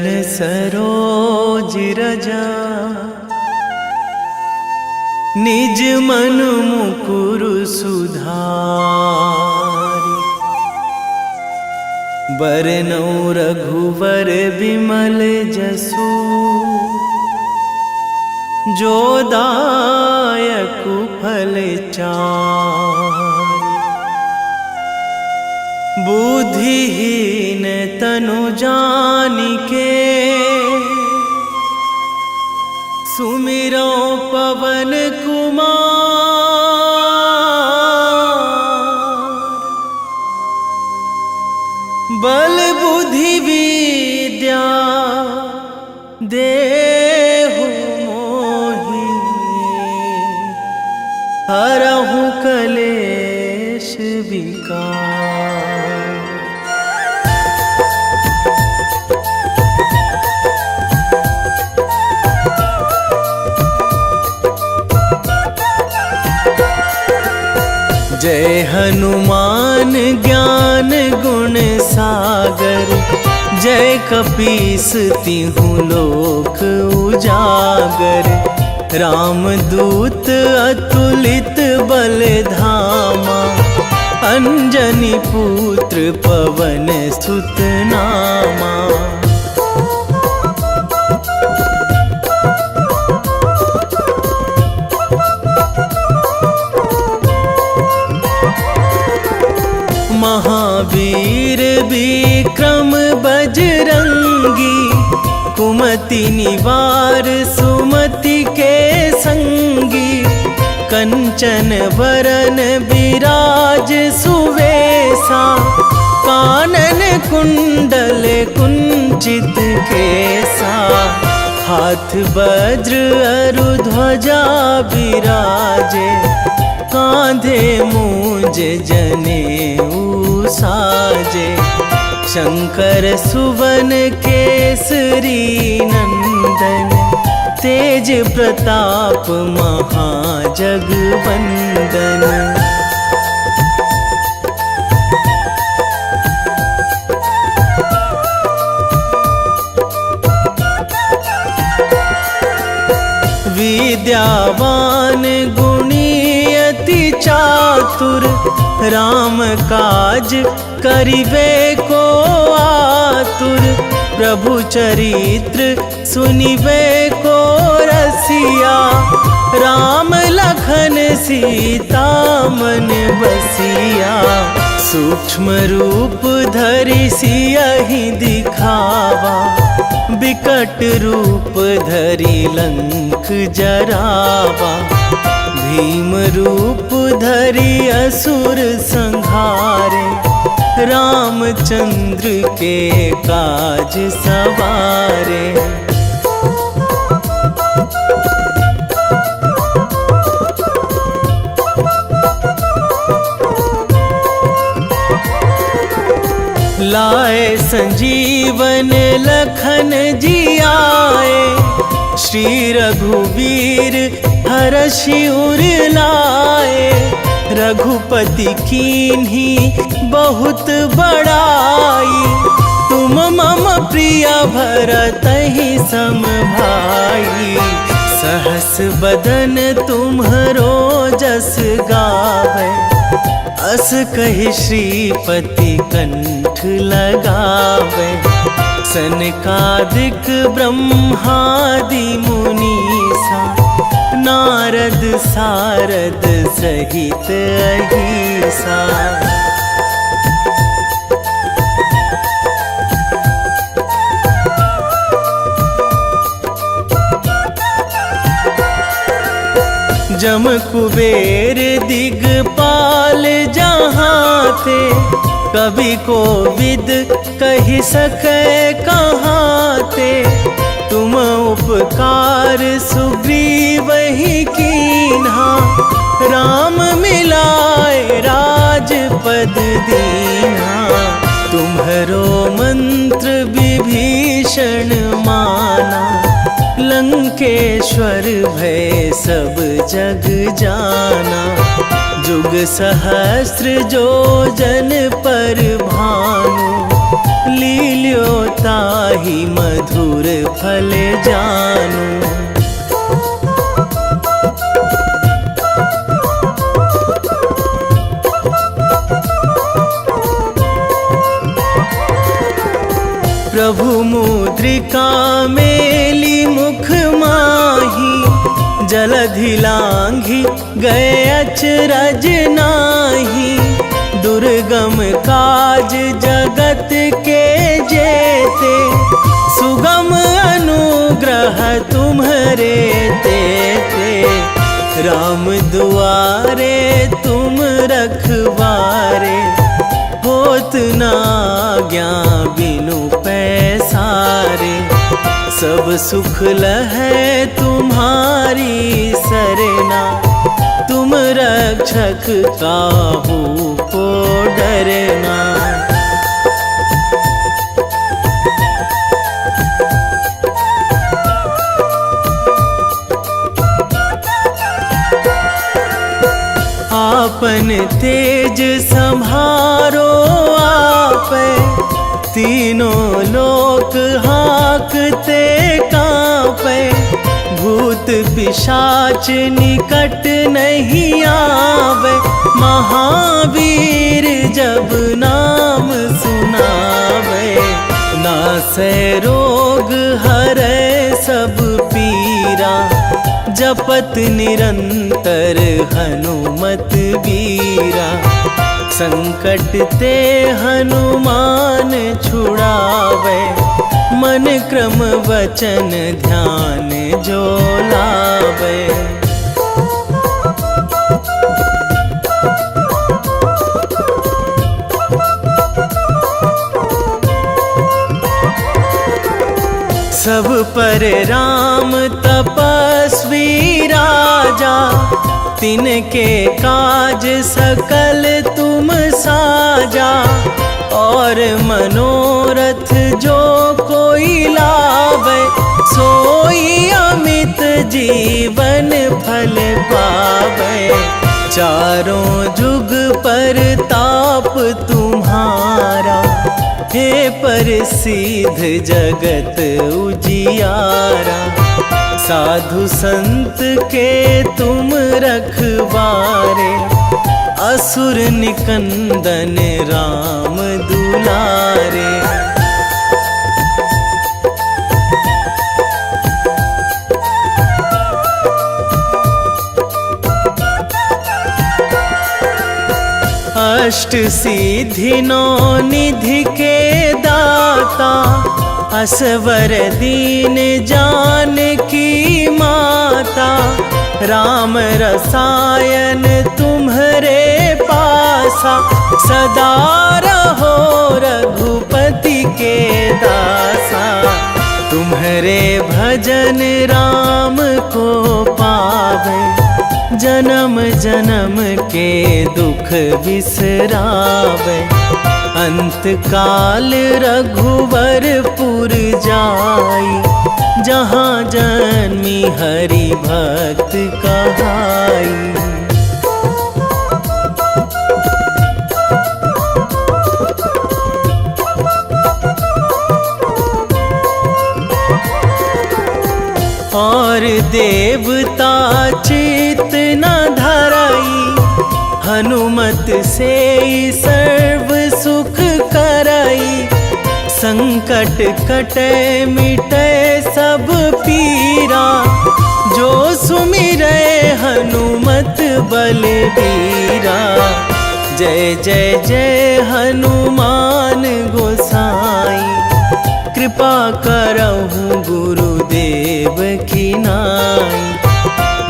चरण सरोज रजा, निज मन मुकुर सुधारि। बरनौ रघुवर विमल जसु, जो दायक फल चारि। बुद्धिहीन तनु जानिके, सुमिरो पवन कुमार। बल बुद्धि विद्या देहु मोहि, हरहु कलेश विकार। जय हनुमान ज्ञान गुण सागर, जय कपीस तिहु लोक उजागर। रामदूत अतुलित बल धामा, अंजनी पुत्र पवन सुत नामा। महावीर विक्रम बजरंगी, कुमति निवार सुमति के संगी। कंचन वरन विराज सुवेशा, कानन कुंडल कुंचित केसा। हाथ वज्र अरु ध्वजा बिराजे, कांधे मूंज जनेऊ साजे। शंकर सुवन केसरी नंदन, तेज प्रताप महाजगवंदन। विद्यावान गुणी अति चातुर, राम काज करिबे को आतुर। प्रभु चरित्र सुनिबे को रसिया, राम लखन सीता मन बसिया। सूक्ष्म रूप धरि सियहि दिखावा, बिकट रूप धरि लंक जरावा। भीम रूप धरि असुर संहारे, रामचंद्र के काज सवारे। लाए संजीवन लखन जियाए, श्री रघुवीर हरषि उर लाए। रघुपति कीन्ही बहुत बड़ाई, तुम मम प्रिय भरतहि सम भाई। सहस बदन तुम्हरो जस गावै, अस कहि श्रीपति कंठ लगावै। सनकादिक ब्रह्मादि मुनीसा, नारद सारद सहित अहिसा। जम कुबेर दिगपाल जहाँ थे, कवि कोविद कहि सकै कहाँ ते। तुम उपकार सुग्रीवहि कीन्हा, राम मिलाए राजपद दीन्हा। तुम्हरो मंत्र विभीषण माना, लंकेश्वर भय सब जग जाना। जुग सहस्र जो जन पर भानु, लील्यो ताहि मधुर फल जानू। प्रभु मुद्रिका मेली मुख माही, जलधि लांघी गए अचरज नाही। दुर्गम काज जगत के जेते, सुगम अनुग्रह तुम्हरे तेते। राम दुआरे तुम रखवारे, होत ना आज्ञा बिनु पैसारे। सब सुख लहै तुम्हारी सरना, तुम रक्षक काहू को डरना। आपन तेज संभारो आपे, तीनों लोक हाकते कांपे। भूत पिशाच निकट नहीं आवे, महावीर जब नाम सुनावे। नासै रोग हरै सब पीरा, जपत निरंतर हनुमत वीरा। संकट ते हनुमान छुड़ावे, मन क्रम वचन ध्यान जो लावे। सब पर राम तपस्वी राजा, तिनके काज सकल तुम साजा। और मनोरथ जो कोई लावे, सोई अमित जीवन फल पावे। चारों जुग पर ताप तुम्हारा, हे प्रसिद्ध जगत उजियारा। साधु संत के तुम रखवारे, असुर निकंदन राम दुलारे। अष्ट सिद्धि नौ निधि के दाता, असवर दीन जानकी माता। राम रसायन तुम्हरे पासा, सदा रहो रघुपति के दासा। तुम्हरे भजन राम को पावे, जन्म जन्म के दुख बिसरावे। अंत काल रघुवरपुर जाई, जहाँ जन्मी हरि भक्त कहाई। और देवता चित न धराई, हनुमत से सर्व सुख कराई। संकट कटे मिटे सब पीरा, जो सुमिरै हनुमत बलबीरा। जय जय जय हनुमान गोसाई, कृपा करहु गुरुदेव की नाई।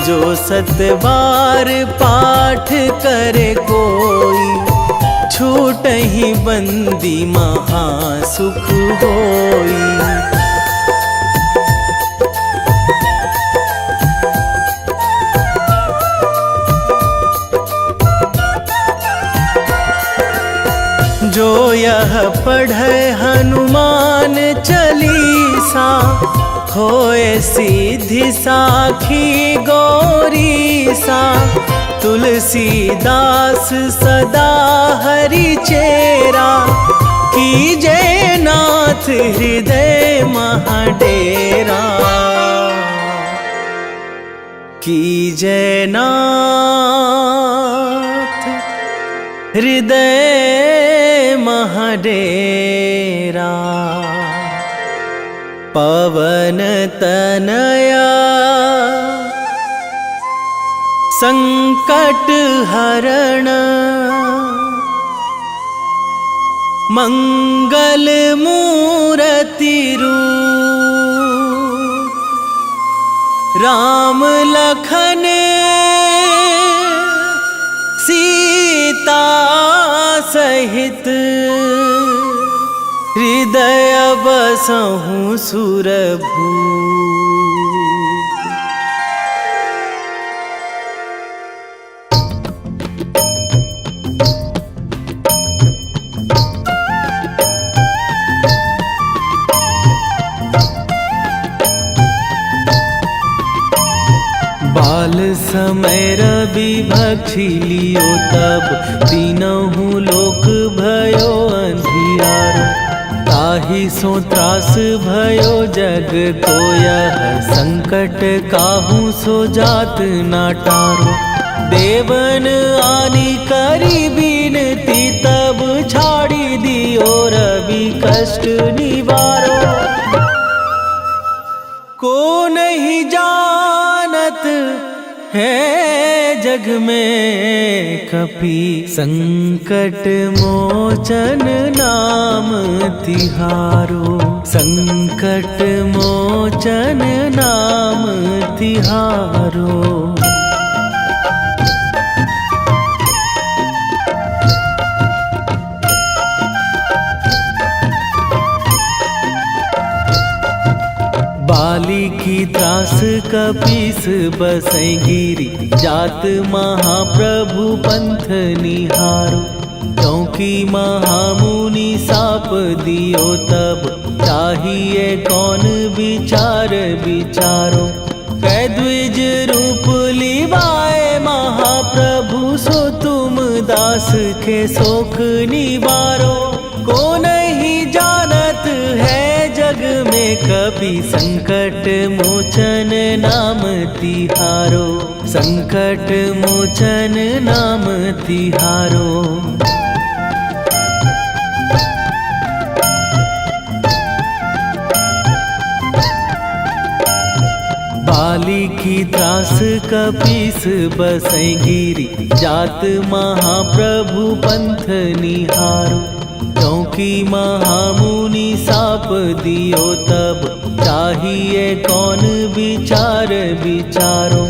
जो सतबार पाठ करे कोई, छूटहि बंदी महासुख होई। जो यह पढ़े हनुमान चालीसा, होए सीधी साखी गौरीसा। तुलसीदास सदा हरि चेरा, कीजे नाथ हृदय महाडेरा, कीजे नाथ हृदय महाडेरा। पवन तनया संकट हरण, मंगल मूर्ति रूप, राम लखन सीता सहित, हृदय बसहु सुरभूप। बाल समय रवि भक्षी लियो तब, तीनहु लोक भयो अंधियारो। ताहि सो त्रास भयो जग को यह, संकट काहू सो जात ना टारो। देवन आनी करी बिनती तब, छाड़ी दियो रवि कष्ट निवारो। को नहीं जानत है जग में कपि, संकट मोचन नाम तिहारो। संकट मोचन नाम तिहारो। बाली की त्रास कपीस बसै गिरी, जात महाप्रभु पंथ निहारो। क्योंकि महामुनि साप दियो तब, चाहिए कौन विचार विचारो। कै द्विज रूप लिवाए महाप्रभु, सो तुम दास के शोक निवारो। को नहीं जानत है जग में कपि, संकट मोचन नाम तिहारो। संकट मोचन नाम तिहारो। बाली की त्रास कपीस बसै गिरी, जात महाप्रभु पंथ निहारो। क्योंकि महामुनि साप दियो तब, चाहिए कौन विचार विचारो।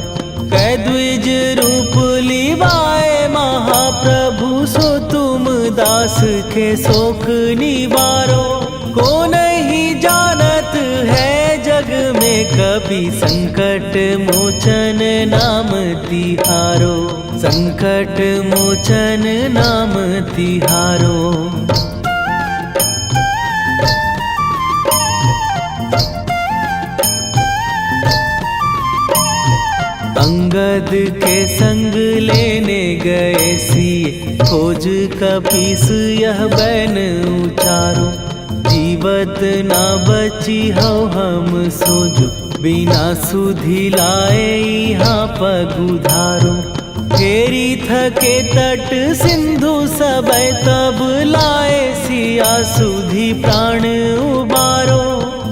कै द्विज रूप लिवाए महाप्रभु, सो तुम दास के शोक निवारो। को नहीं जानत है जग में कपि, संकट मोचन नाम तिहारो। संकट मोचन नाम तिहारो। अंगद के संग लेने गए सिए, खोज कपीस यह बैन उचारो। जीवत ना बची हो हम सोजो, बिना सुधि लाए यहाँ पगुधारो। फेरी थके तट सिंधु सबय तब, लाए सिया सुधि प्राण उबारो।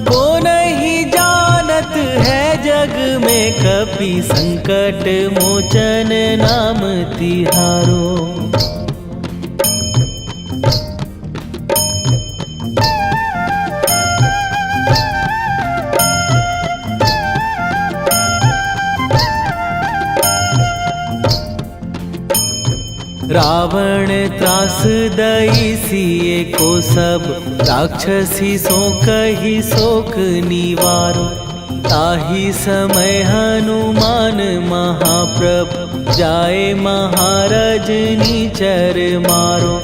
को नहीं जानत है जग में कपि, संकट मोचन नाम तिहारो। रावण त्रास दई सिए को सब, राक्षसी सो कही शोक निवारो। ताहि समय हनुमान महाप्रभु, जाए महाराज नीचर मारो।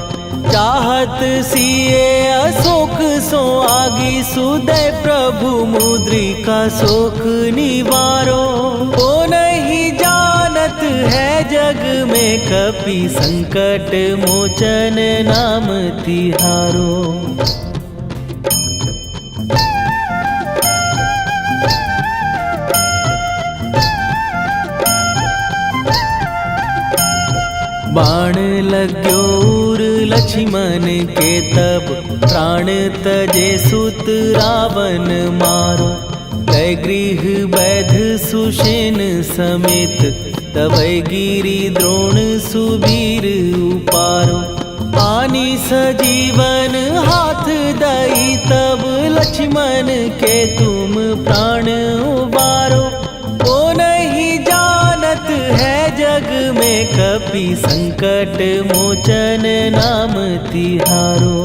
चाहत सिए अशोक सो आगी, सुदय प्रभु मुद्रिका शोक निवारो। को नहीं जानत है जग में कपि संकट मोचन नाम तिहारो। बाण लाग्यो उर लक्ष्मण के तब प्राण तजे सुत रावण मारो। कै गृह वैध सुषेण समेत तबै गिरि द्रोण सुबीर उपारो। आनी सजीवन हाथ दई तब लक्ष्मण के तुम प्राण उबारो। ओ नहीं जानत है जग में कपि संकट मोचन नाम तिहारो।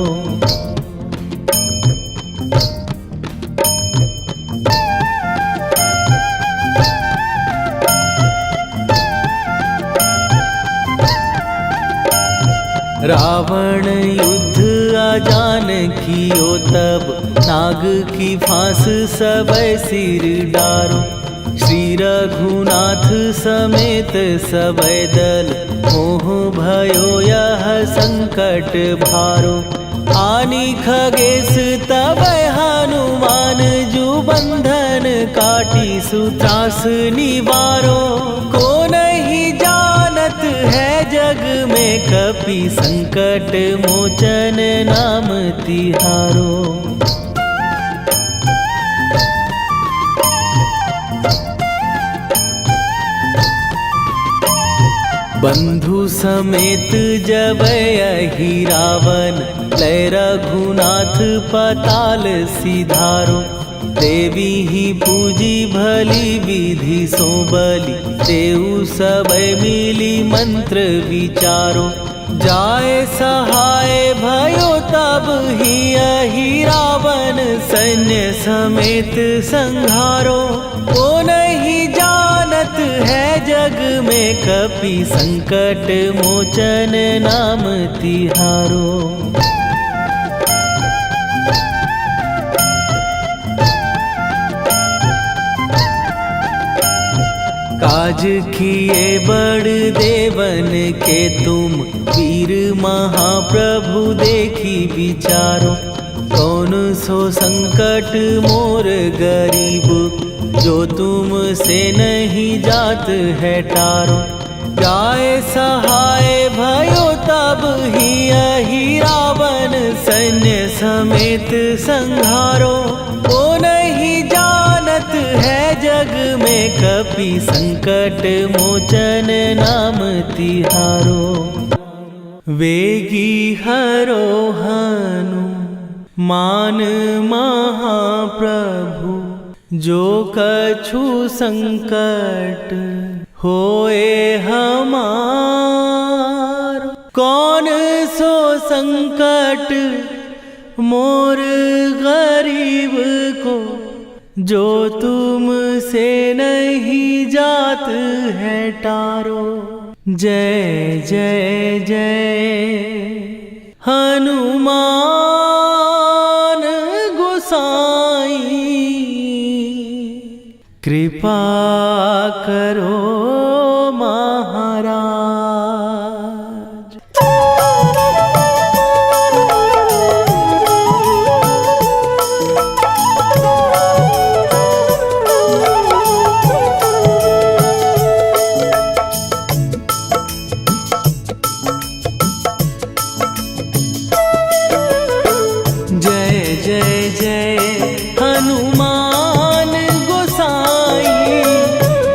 रावण युद्ध आजान कियो तब नाग की फांस सबै सिर डारो। श्री रघुनाथ समेत सबै दल मोह भयो यह संकट भारो। आनी खगेश तबै हनुमान जु बंधन काटी सुत्रास निवारो। को नहीं जानत है जग में कपि संकट मोचन नाम तिहारो। बंधु समेत जबै अहि रावण लै रघुनाथ पताल सिधारो। देवी ही पूजी भली विधि सो बलि तेउ सबै मिली मंत्र विचारो। जाए सहाय भयो तब ही अहि रावण सैन्य समेत संहारो। ओ नहीं जानत है जग में कपि संकट मोचन नाम तिहारो। काज किए बड़ देवन के तुम वीर महाप्रभु देखी विचारो। कौन सो संकट मोर गरीब जो तुम से नहीं जात है टारो। जाए सहाय भयो तब ही अहि रावण सैन्य समेत संहारो। ओ नहीं जानत है जग में कपि संकट मोचन नाम तिहारो। वेगी हरो हनु मान महाप्रभु जो कछु संकट होए हमार। कौन सो संकट मोर गरीब को जो तुम से नहीं जात है टारो। जय जय जय हनुमान गोसाई कृपा करो महाराज।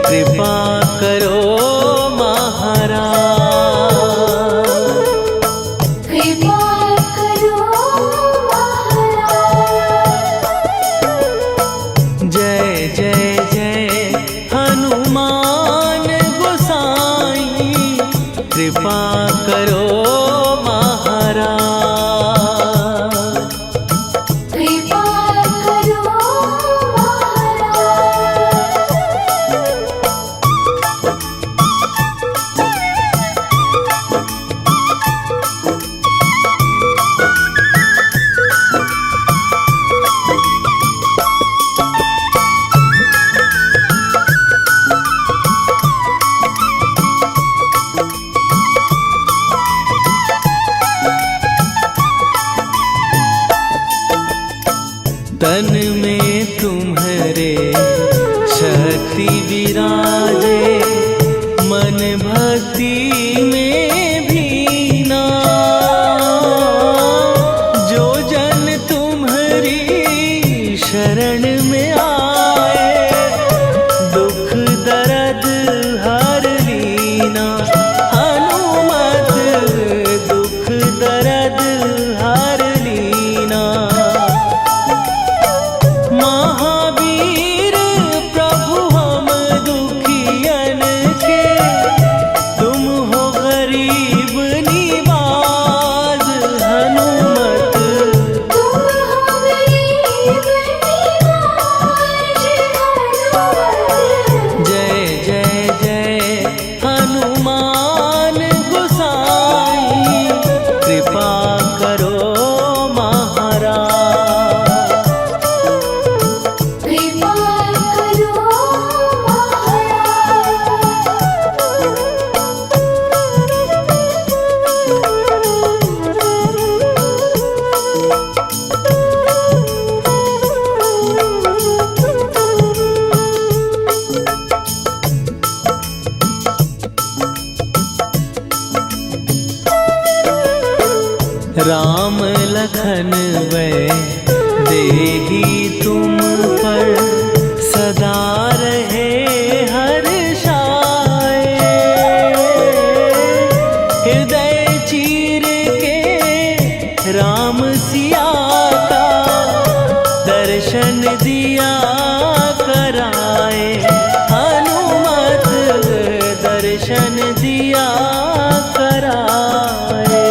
कृपा कर तन में तुम्हारे शक्ति विराजे, मन भक्ति में भीना। जो जन तुम्हारी शरण में आए, दुख दर्द हर लीना। हनुमत दुख दर्द हर लीना। महावीर प्रभु हम दुखियन के, तुम हो गरीब निवाज। हनुमत तुम हो गरीब निवाज। जय जय जय हनुमान गोसाई, कृपा करो महाराज। कृपा करो राम लखन वै देही तुम पर, सदा रहे हर्षाए। हृदय चीर के राम सिया का, दर्शन दिया कराए। हनुमत दर्शन दिया कराए।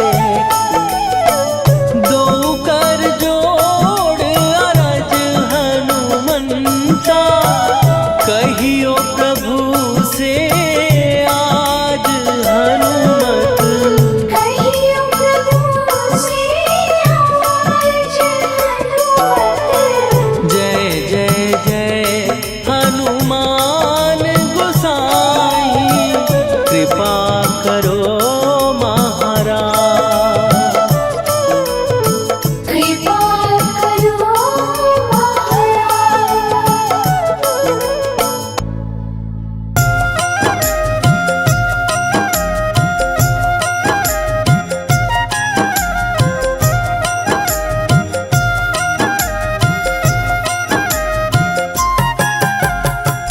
दो कर जोड़ अरज हनुमंता, कहियो प्रभु से आज। हनुमत कहियो प्रभु से आज। हनुमत जय जय जय हनुमान गोसाई, कृपा करो महाराज। कृपा करो महाराज।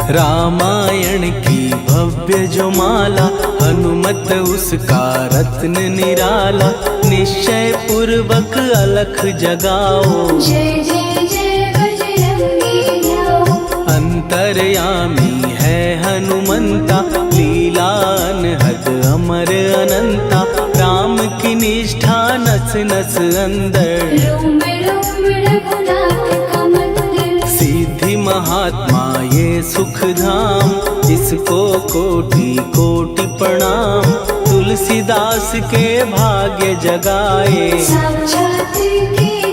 रामायण की भव्य जो माला, हनुमत उसका रत्न निराला। निश्चय पूर्वक अलख जगाओ, जय जय जय बजरंगी ध्याओ। अंतर्यामी है हनुमंता, लीला अनहद अमर अनंता। राम की निष्ठा नस नस अंदर, रोम रोम रघुनाथ का मंदिर। सिद्धि महात्मा ये सुख धाम, इसको कोटि कोटि प्रणाम। तुलसीदास के भाग्य जगाए, साक्षात के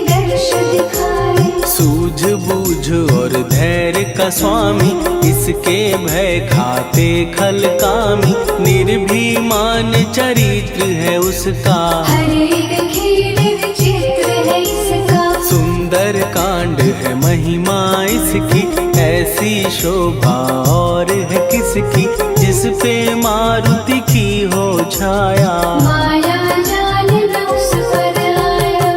दर्श दिखाए। सूझ बूझ और धैर्य का स्वामी, इसके भय खाते खल कामी। निर्भीमान चरित्र है उसका, हर एक खेल विचित्र है इसका। सुंदर कांड है महिमा इसकी। ऐसी शोभा और है किसकी, जिस पे मारुति की हो छाया। माया जाल न उस पर आया।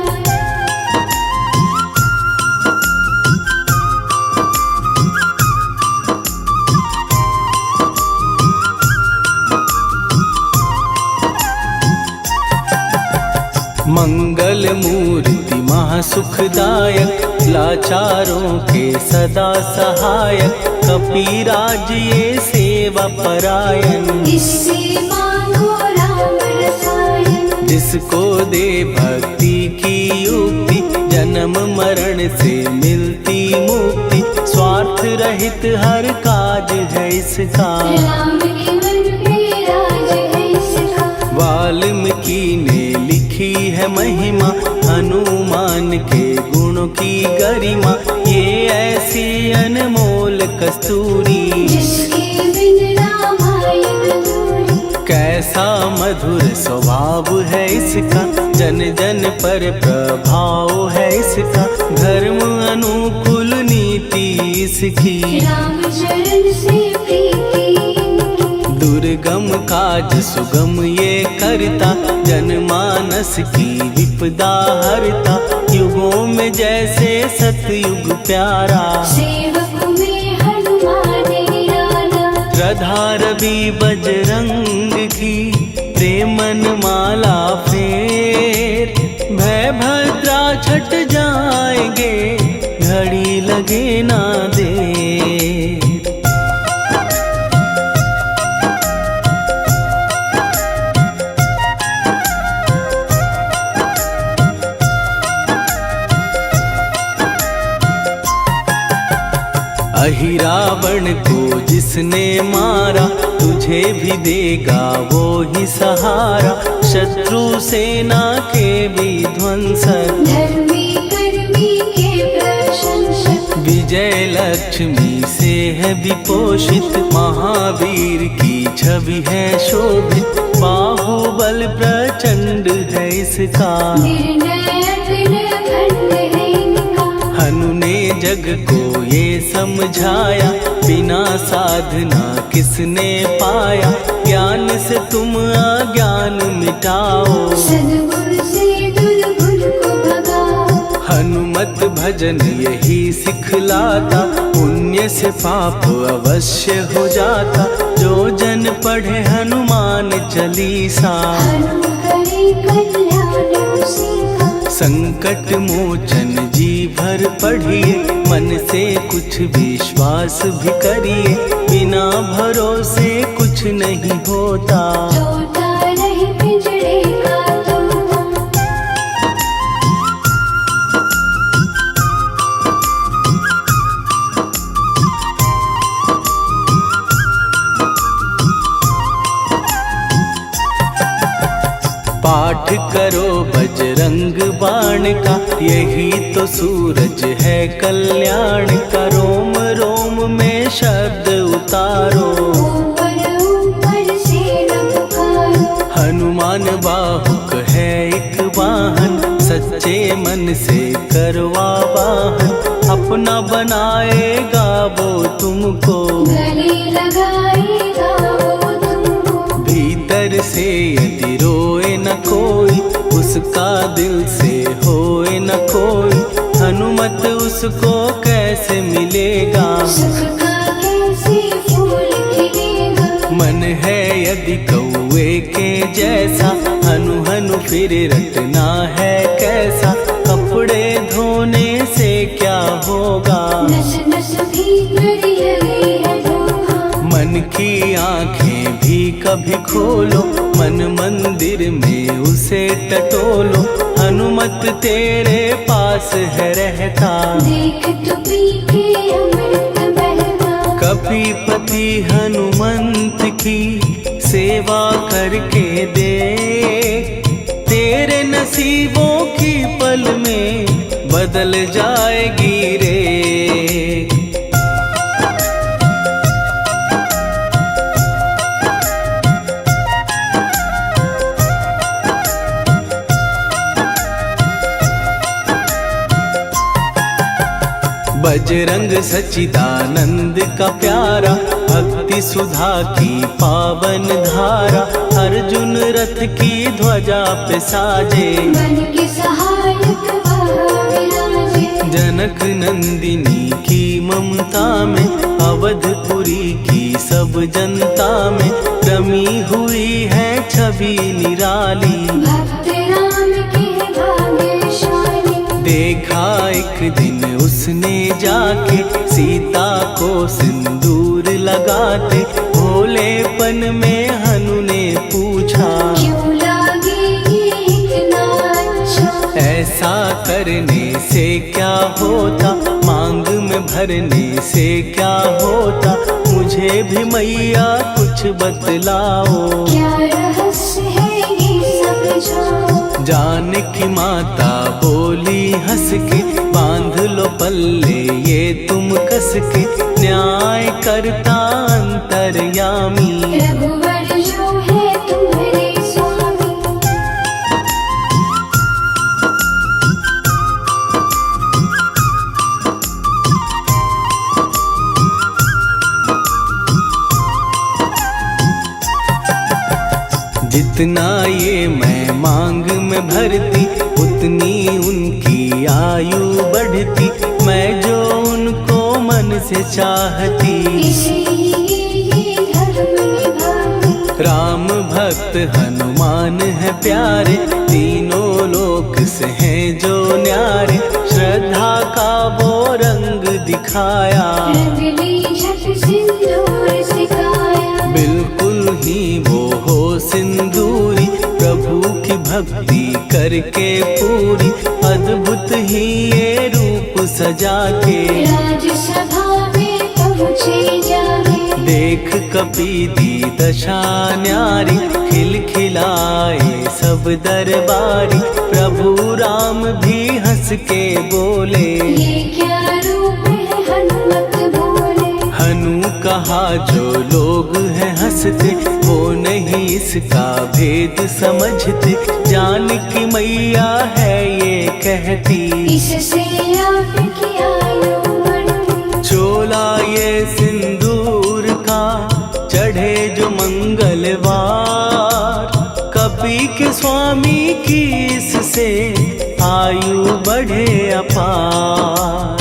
मंगल मूर्ति महासुखदायक, लाचारों के सदा सहायक। कपीराज ये सेवा परायण, इससे मांगो राम रसायन। जिसको दे भक्ति की युक्ति, जन्म मरण से मिलती मुक्ति। स्वार्थ रहित हर काज है इसका, राम के मन पे राज है इसका। वाल्मीकि ने लिखी है महिमा, हनुमान के गुणों की गरिमा। ये ऐसी अनमोल कस्तूरी, जिसके बिन रामायण अधूरी। कैसा मधुर स्वभाव है इसका, जन जन पर प्रभाव है इसका। धर्म अनुकूल नीति इसकी, राम चरण से प्रीति इनकी। दुर्गम काज सुगम ये करता, जनमानस की विपदा हरता। युगों में जैसे सतयुग प्यारा, सेवक में हनुमान निराला। श्रद्धा रवि बजरंग की, प्रेमन माला फेर। भय भद्रा छट जाएंगे, घड़ी लगे ना देर। अहि रावण को जिसने मारा, तुझे भी देगा वो ही सहारा। शत्रु सेना के विध्वंसक, धर्मी कर्मी के प्रशंसक। विजय लक्ष्मी से है विपोषित, महावीर की छवि है शोभित। बाहुबल प्रचंड है इसका, निर्णय अखंड है इनका। हनु ने जग को ये समझाया, बिना साधना किसने पाया। ज्ञान से तुम अज्ञान मिटाओ, सद्गुरु से दुर्गुण को भगाओ। हनुमत भजन यही सिखलाता, पुण्य से पाप अवश्य हो जाता। जो जन पढ़े हनुमान चालीसा, हनु करे कल्याण उसी का। संकट मोचन जी भर पढ़िए, मन से कुछ विश्वास भी करिए। बिना भरोसे कुछ नहीं होता, तोता रहे पिंजड़े का तोता। पाठ करो बजरंग बाण का, यही तो सूरज है कल्याण का। रोम रोम में शब्द उतारो, ऊपर ऊपर से न पुकारो। हनुमान बाहुक है एक वाहन, सच्चे मन से करवा वाहन। अपना बनाएगा वो तुमको, गले लगाएगा वो तुमको। भीतर से यदि रोए न कोई, उसका दिल से होए न कोई। हनुमत उसको कैसे मिलेगा, सुख का कैसे फूल खिलेगा। मन है यदि कौए के जैसा, हनु हनु फिर रटना है कैसा। कपड़े धोने से क्या होगा, नस नस भीतर यही है धोखा। मन की आंखें भी कभी खोलो, मन मंदिर में उसे टटोलो। हनुमत तेरे पास है रहता, देख तो पी के अमृत बहता। कपीपति हनुमंत की सेवा करके देख। तेरे नसीबों की पल में बदल जाएगी रे। बजरंग सच्चिदानंद का प्यारा, भक्ति सुधा की पावन धारा। अर्जुन रथ की ध्वजा पे साजे, मन के सहायक वह विराजे। जनक नंदिनी की ममता में, अवधपुरी की सब जनता में। रमी हुई है छवि निराली, भक्त राम के भाग्यशाली। देखा एक दिन उसने जाके, सीता को सिंदूर लगाते। भोलेपन में हनु ने पूछा, क्यों लागे ये इतना अच्छा। ऐसा करने से क्या होता, मांग में भरने से क्या होता। मुझे भी मैया कुछ बतलाओ, क्या रहस्य है ये समझाओ। जानकी माता बोली हंस के, बांध लो पल्ले ये तुम कस के। न्याय करता अंतर्यामी, रघुवर जो है तुम्हारे स्वामी। जितना ये मैं मांग में भरती उतनी उनकी आयु बढ़ती। मैं जो उनको मन से चाहती इसलिए धर्म निभाती। राम भक्त हनुमान है प्यारे, तीनों लोक से हैं जो न्यारे। श्रद्धा का वो रंग दिखाया, रंग ली झट सिंदूर सिखाया। बिल्कुल ही वो हो सिंदूरी, प्रभु की भक्ति करके पूरी। अद्भुत ही ये रूप सजा के राजसभा में पहुँचे जाके। देख कपीदी दशा न्यारी, खिलखिलाए सब दरबारी। प्रभु राम भी हंस के बोले, ये क्या रूप है हनुमत बोले। हनु कहा जो लोग हैं हंसते, वो नहीं इसका भेद समझते। जान की मैया है ये कहती, इससे आपकी आयु बढ़ती। चोला ये सिंदूर का चढ़े जो मंगलवार। कपी के स्वामी की इससे आयु बढ़े अपार।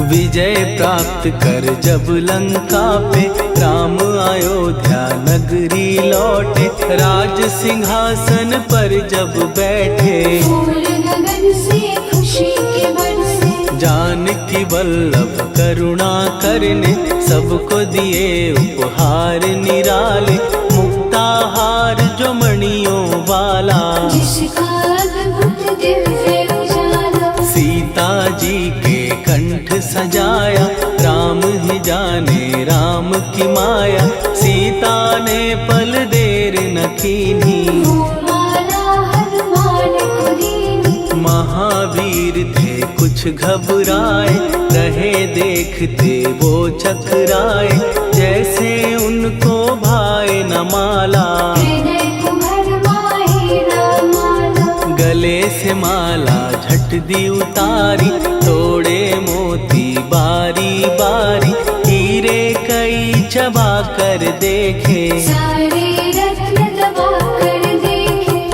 विजय प्राप्त कर जब लंका पे, राम अयोध्या नगरी लौटे। राज सिंहासन पर जब बैठे, फूल गगन से खुशी के बरसे। जानकी वल्लभ करुणा करने, सबको दिए उपहार निराले। मुक्ताहार जो मणियों वाला, जिसका अद्भुत दिव्य उजाला। सीता जी के कंठ सजाया, राम ही जाने राम की माया। सीता ने पल देर न कीन्ही, वो माला हनुमान को दीनी। महावीर थे कुछ घबराए, रहे देखते वो चकराए। जैसे उनको भाए न माला, हृदय को भरमाए न माला। गले से माला झट दी उतारी, तोड़े मोती बारी बारी। हीरे कई चबा कर देखे, सारे रत्न दबा कर देखे।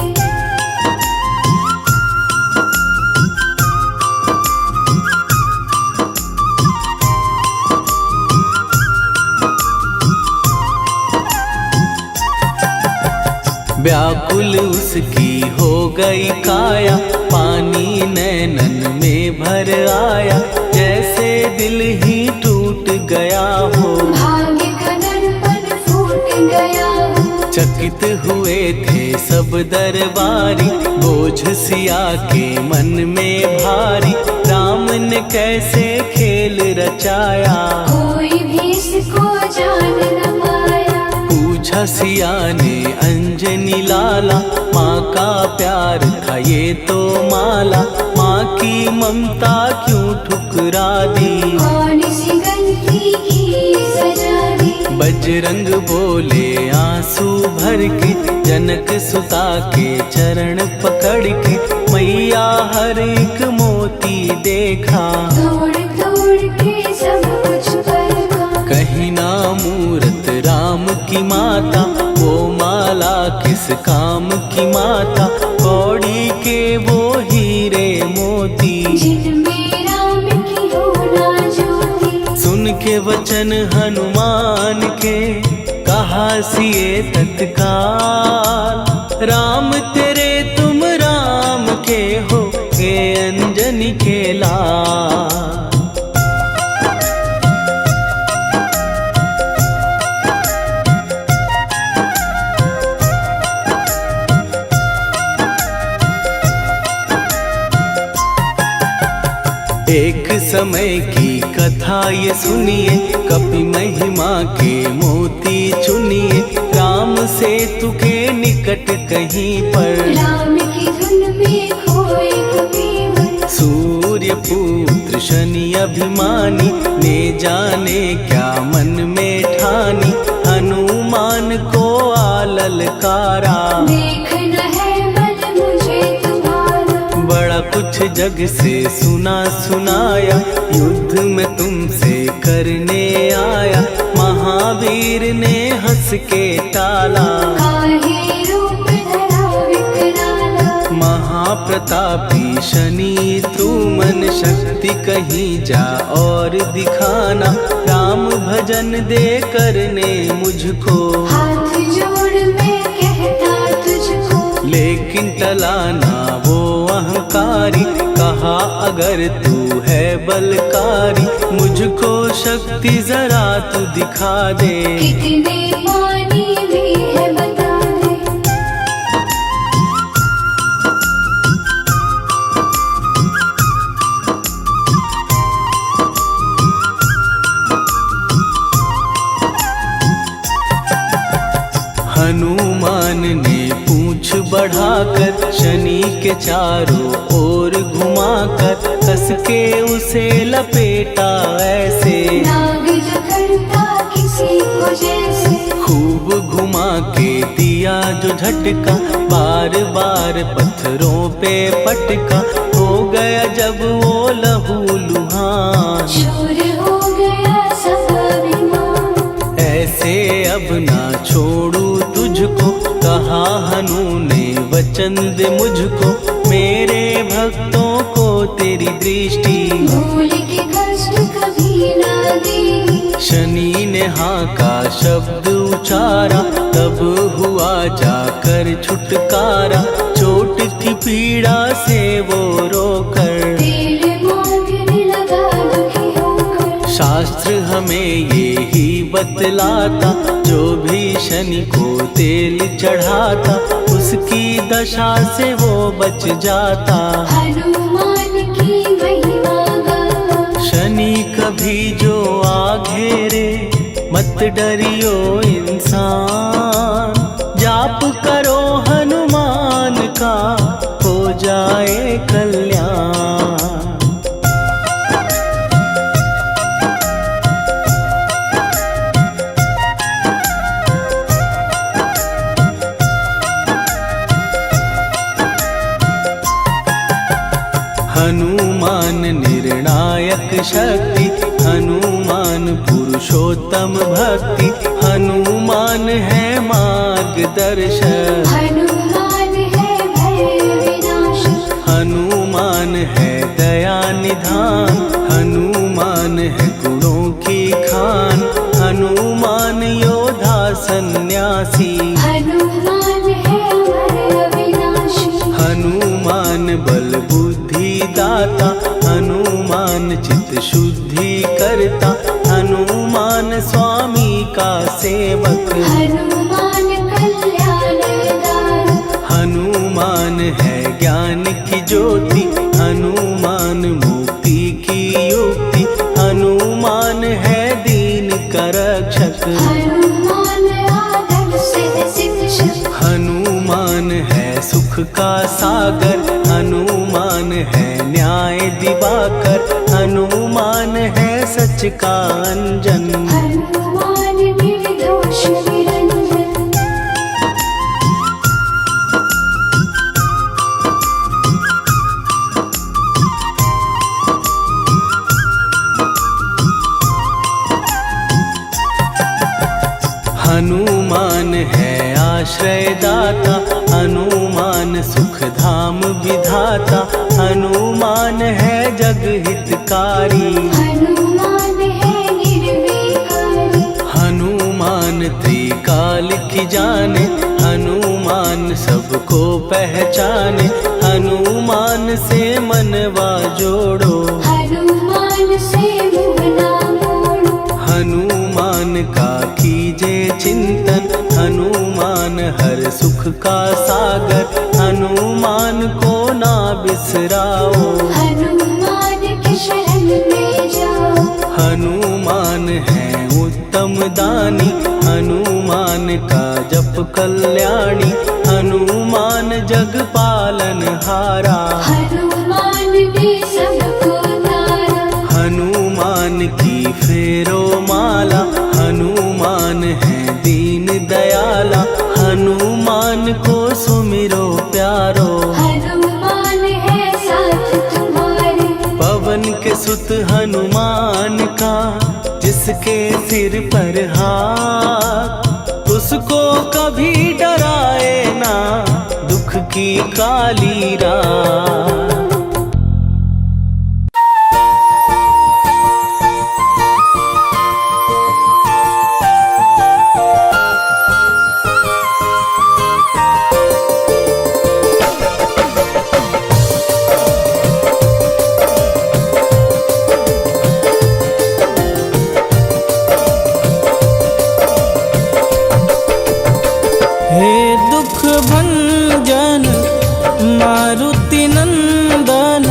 व्याकुल उसकी हो गई काया, पानी नैनन में भर आया। जैसे दिल ही टूट गया हो, भाग्य का दर्पण फूट गया हो। चकित हुए थे सब दरबारी, बोझ सिया के मन में भारी। राम ने कैसे खेल रचाया, कोई भी इसको जान न पाया। पूछा सिया ने अंजनी लाला, माँ का प्यार था ये तो माला। माँ की ममता क्यों ठुकरा दी, कौन सी गलती की सजा दी। बजरंग बोले आंसू भर के, जनक सुता के चरण पकड़ के। मैया हर एक मोती देखा, तोड़ तोड़ के सब कुछ परखा। कहीं ना मूरत राम की माता, वो माला किस काम की माता। कौड़ी के वो हीरे मोती, जिनमें राम की होना ज्योति। सुन के वचन हनुमान के, कहा सिए तत्काल। राम तेरे तुम राम के हो, ये अंजनी के लाल। एक समय की कथा ये सुनिए, कपि महिमा के मोती चुनिए। राम सेतु के निकट कहीं पर, राम की धुन में खोए कबीर। सूर्य पुत्र शनि अभिमानी, ने जाने क्या मन में ठानी। हनुमान को आ ललकारा, देखना है बल कुछ जग से सुना सुनाया, युद्ध में तुमसे करने आया। महावीर ने हंस के टाला, काहे रूप धरा विकराला। महाप्रतापी शनि तू मन शक्ति कहीं जा और दिखाना। राम भजन दे करने मुझको, हाथ जोड़ मैं कहता तुझको। लेकिन टला ना वो अहंकारी, कहा अगर तू है बलकारी, मुझको शक्ति जरा तू दिखा दे। कितने पानी भी है बता दे। हनुमान ने पूंछ बढ़ाकर शनि के चारों ओर घुमाकर, कस के उसे लपेटा ऐसे। नाग जो करता किसी को जैसे, खूब घुमा के दिया जो झटका, बार बार पत्थरों पे पटका। हो गया जब वो लहू लुहान, चूर हो गया सब अभिमान। ऐसे अब ना छोड़ू तुझको, कहा हनु ने वचन दे मुझको। मेरे भक्तों को तेरी दृष्टि, भूल के कष्ट कभी ना दी। शनि ने हाँ का शब्द उचारा, तब हुआ जाकर छुटकारा। चोट की पीड़ा से वो रोकर, तेल मांगने लगा दुखी होकर। शास्त्र हमें ये ही बतलाता, जो भी शनि को तेल चढ़ाता, उसकी दशा से वो बच जाता। हनुमान की महिमा गाता, शनि कभी जो आ घेरे, मत डरियो इंसान। जाप करो हनुमान का, हो जाए कल्याण। हनुमान निर्णायक शक्ति, हनुमान पुरुषोत्तम भक्ति। हनुमान है मार्गदर्शक, हनुमान है भय विनाशक। हनुमान है दया निधान, हनुमान है गुणों की खान। हनुमान योद्धा सन्यासी, हनुमान है भय विनाशी। हनुमान बल बुद्धि दाता, हनुमान चित्त शुद्धि करता। हनुमान स्वामी का सेवक, हनुमान कल्याणदान। हनुमान है ज्ञान की ज्योति, हनुमान मुक्ति की युक्ति। हनुमान है दीन का रक्षक, हनुमान आदर से शिक्षक। हनुमान है सुख का सागर, हनुमान है न्याय दिवाकर। हनुमान है सच का अंजन, हनुमान निर्दोष निरंजन। हनुमान है आश्रय दाता, हनुमान सुख धाम विधाता। हनुमान है जग हितकारी, हनुमान है निर्विकारी। हनुमान त्रिकाल की जाने, हनुमान सबको पहचाने। हनुमान से मनवा जोड़ो, हनुमान से मुँह ना मोड़ो। हनुमान का कीजे चिंतन, हनुमान हर सुख का सागर। हनुमान को ना बिसराओ, हनुमान की शरण में जाओ। हनुमान है उत्तम दानी, हनुमान का जप कल्याणी। हनुमान जग पालन हारा, हनुमान ने सबको तारा। हनुमान की फेरो माला, हनुमान है दीन दयाला। हनुमान को सुमिरो प्यारो, हनुमान है साथ हनुमान का, जिसके सिर पर हाथ, उसको कभी डराए ना दुख की काली रात। हे दुख भंजन मारुति नंदन,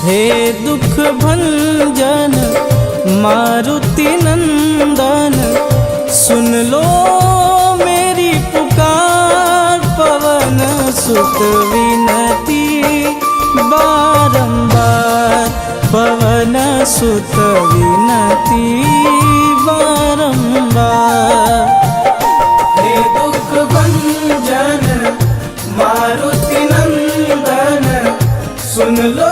हे दुख भंजन मारुति नंदन, सुन लो मेरी पुकार, पवन सुत विनती बारंबार, पवन सुत विनती बारंबार। हे दुख भंजन मारुति नंदन, सुन लो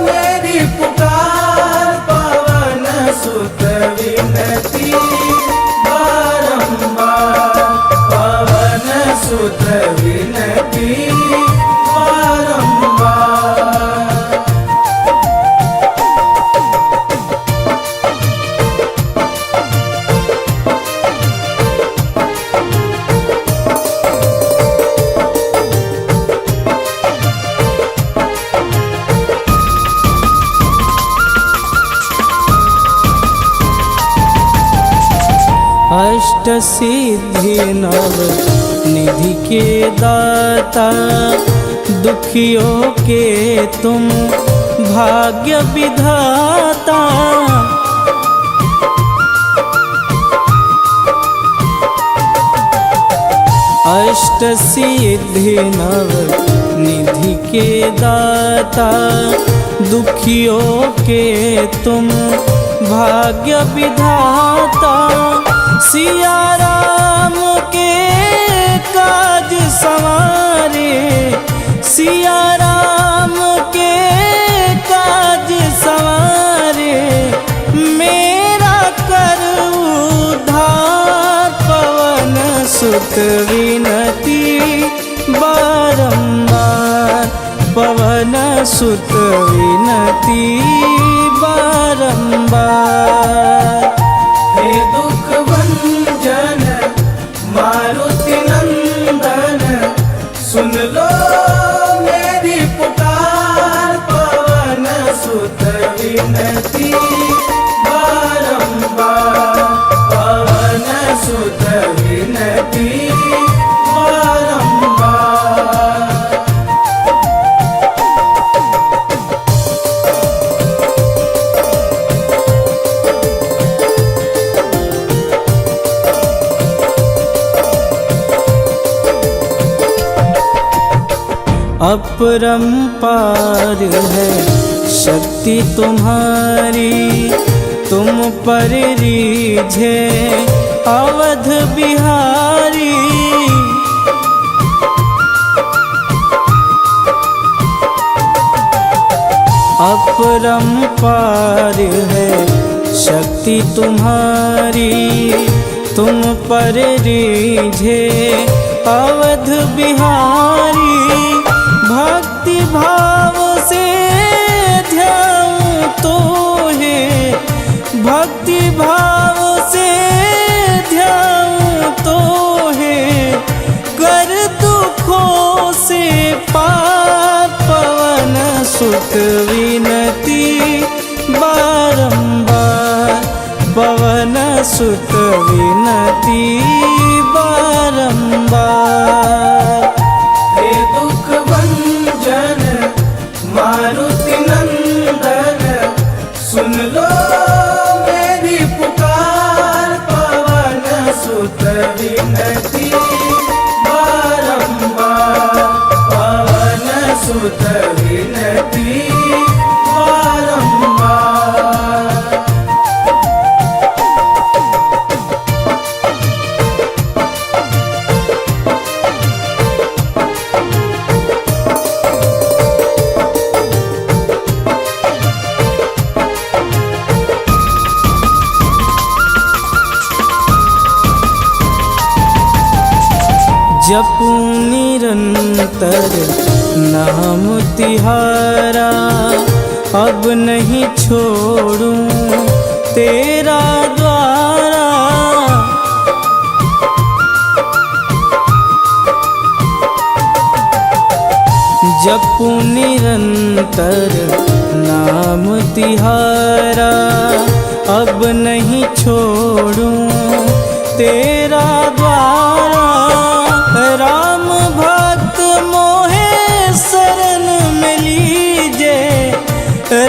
मेरी पुकार, पवन सुत विनती बारंबार, पवन सुत विनती बारंबार। अष्ट सिद्धि नव निधि के दाता, दुखियों के तुम भाग्य विधाता। अष्ट सिद्धि नव निधि के दाता, दुखियों के तुम भाग्य विधाता। सिया राम के काज संवारे, सिया राम के काज संवारे, मेरा कर उद्धार, पवन सुत विनती बारंबार, पवन सुत विनती बारंबार। हे दुख भंजन मारुति नंदन, सुन लो मेरी पुकार, पवन सुत विनती बारंबार, पवन सुत विनती बारंबार। अपरंपार है शक्ति तुम्हारी, तुम पर रीझे अवध बिहारी। अपरंपार है शक्ति तुम्हारी, तुम पर रीझे अवध बिहारी। भक्ति भाव से ध्याऊं तो है, भक्ति भाव से ध्याऊं तो है, कर दुखों से पार, पवन सुत विनती बारंबार, पवन सुत विनती बारंबार। हे दुख भंजन मारुति नंदन, सुन लो मेरी पुकार, पवन सुत विनती बारंबार, पवन सुत विनती बारंबार। जपू निरंतर नाम तिहारा, अब नहीं छोड़ूं तेरा द्वारा। जपू निरंतर नाम तिहारा, अब नहीं छोड़ूं तेरा द्वारा। राम भक्त मोहे शरण में लीजे,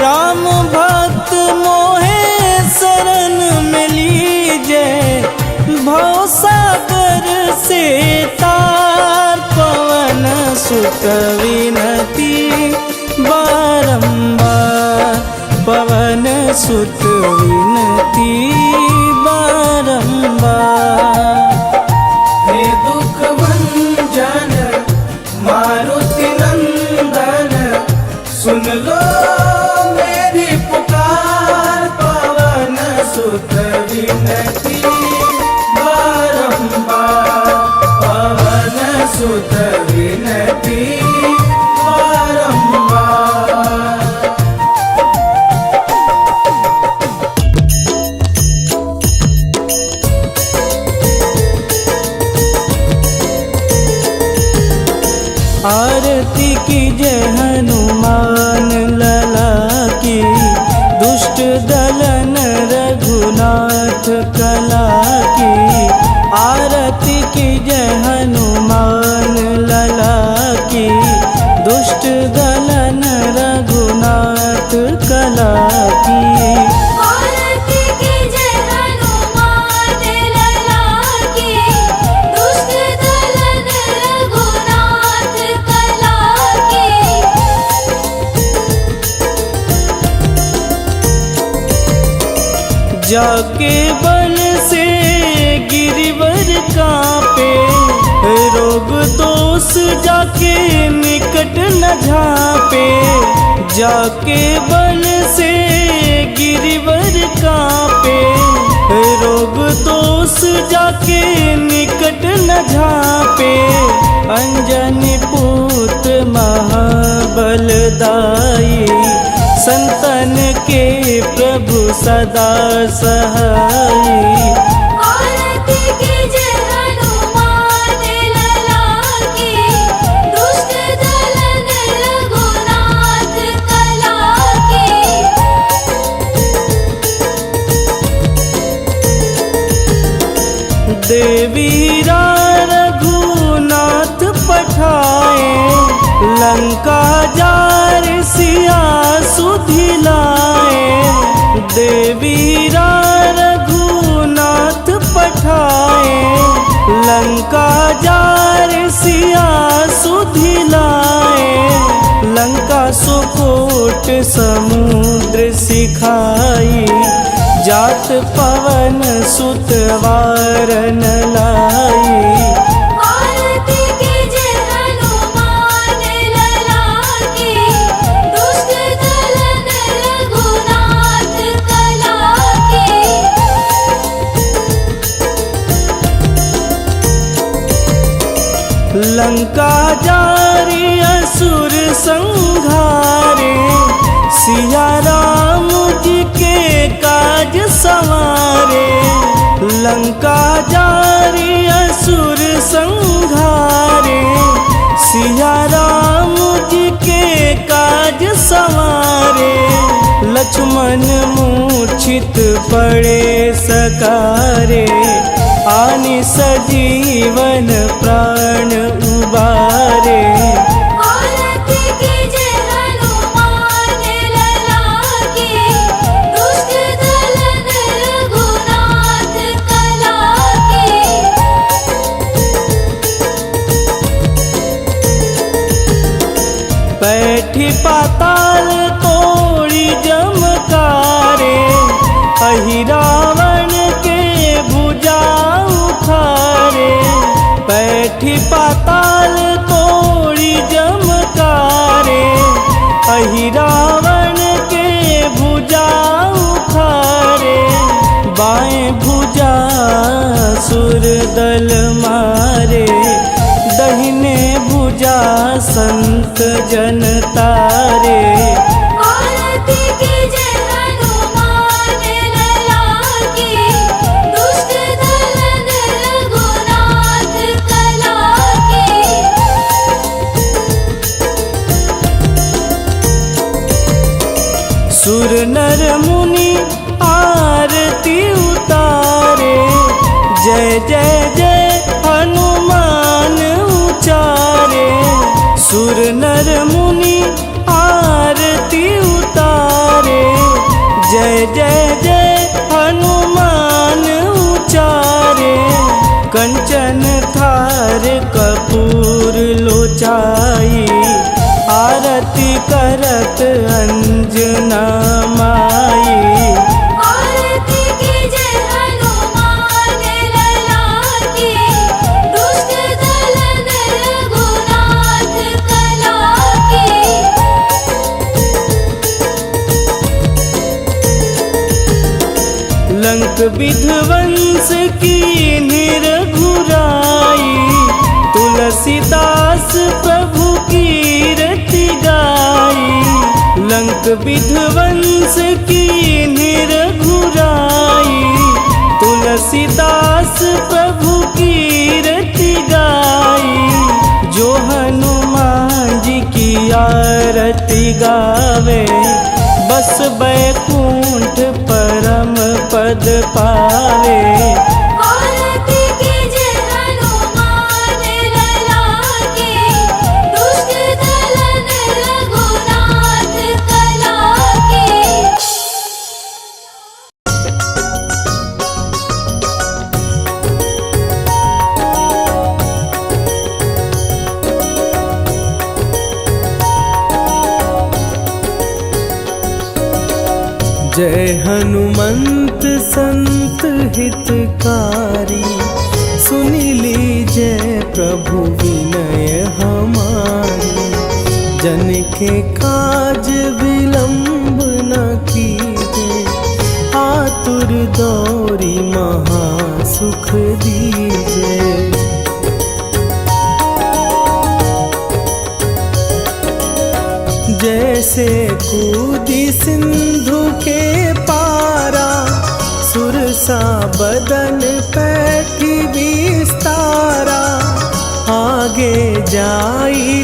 राम भक्त मोहे शरण में लीजे। भव सागर से तार पवन सुत विनती बारंबार, पवन सुत विनती बारंबार। हे दुख भंजन मारुति नंदन, सुन लो मेरी पुकार। पवन सुत विनती बारंबार, पवन सुत विनती बारंबार। आरती की जय हनुमान लला की, दुष्ट दलन रघुनाथ कला की। आरती की जय हनुमान लला की, दुष्ट दलन रघुनाथ कला की। आरती की जय हनुमान लला की, दुष्ट दलन रघुनाथ कला की। जाके बन से गिरिवर कांपे, रोग दोष जाके निकट न झांपे। जाके बन से गिरिवर कांपे, रोग दोष जाके निकट न झांपे। अंजनी पुत्र महाबलदाई, संतन के प्रभु सदा सहाई। आरती की जय हनुमान लला की, दुष्ट दलन रघुनाथ कला की। देवी रघुनाथ पठाए, लंका जार सिया सुधिलाए। देवी रघुनाथ पठाए, लंका जार सिया सुधिलाए। लंका सुकोट समुद्र सिखाई, जात पवन सुत वारन लाई। आरती की जय हनुमान लला की, दुष्ट दलन रघुनाथ कला की। लंका जारी असुर संघारे, सिया राम जी के काज संवारे। लंका जारी असुर संघारे, सिया राम जी के काज संवारे। लक्ष्मण मूर्छित पड़े सकारे, आनि सजीवन प्राण उबारे। आरती की जय हनुमान लला की, दुष्ट दलन रघुनाथ कला की। बैठी पाताल तोड़ी जमकारे, अहि रावण के भुजा उखारे। बैठी पाताल तोड़ी जमकारे, अहि रावण के भुजा उखारे। बाएं भुजा सुर दल मारे, पूजा संत जन तारे। आरती कीजे हनुमान लला की, दुष्ट दलन रघुनाथ कला की। सुर नर मुनि आरती उतारे, जय जय जय हनुमान उचारे। सुर नर मुनि आरती उतारे, जय जय जय हनुमान उचारे। कंचन थार कपूर लोचाई, आरती करत अंजना माई। आरती कीजे हनुमान लला की, दुष्ट दलन रघुनाथ कला की। लंक विध्वंस की निरघुराई, तुलसीदास प्रभु कीरति गाई। लंक विध्वंस की निरघुराई, तुलसीदास प्रभु कीरति गाई। जो हनुमान जी की आरती गावे, बस बैकुंठ परम पद पावे। आरती कीजे हनुमान लला की, दुष्ट दलन रघुनाथ कला की। जय हनुमंत संत हितकारी, सुनि लीजय प्रभु विनय हमारी। जन के काज विलंब न कीजे, आतुर दौरी महा सुख दीजे। जैसे कूदी सिंधु के पारा, सुरसा बदन पैठी विस्तारा। आगे जाई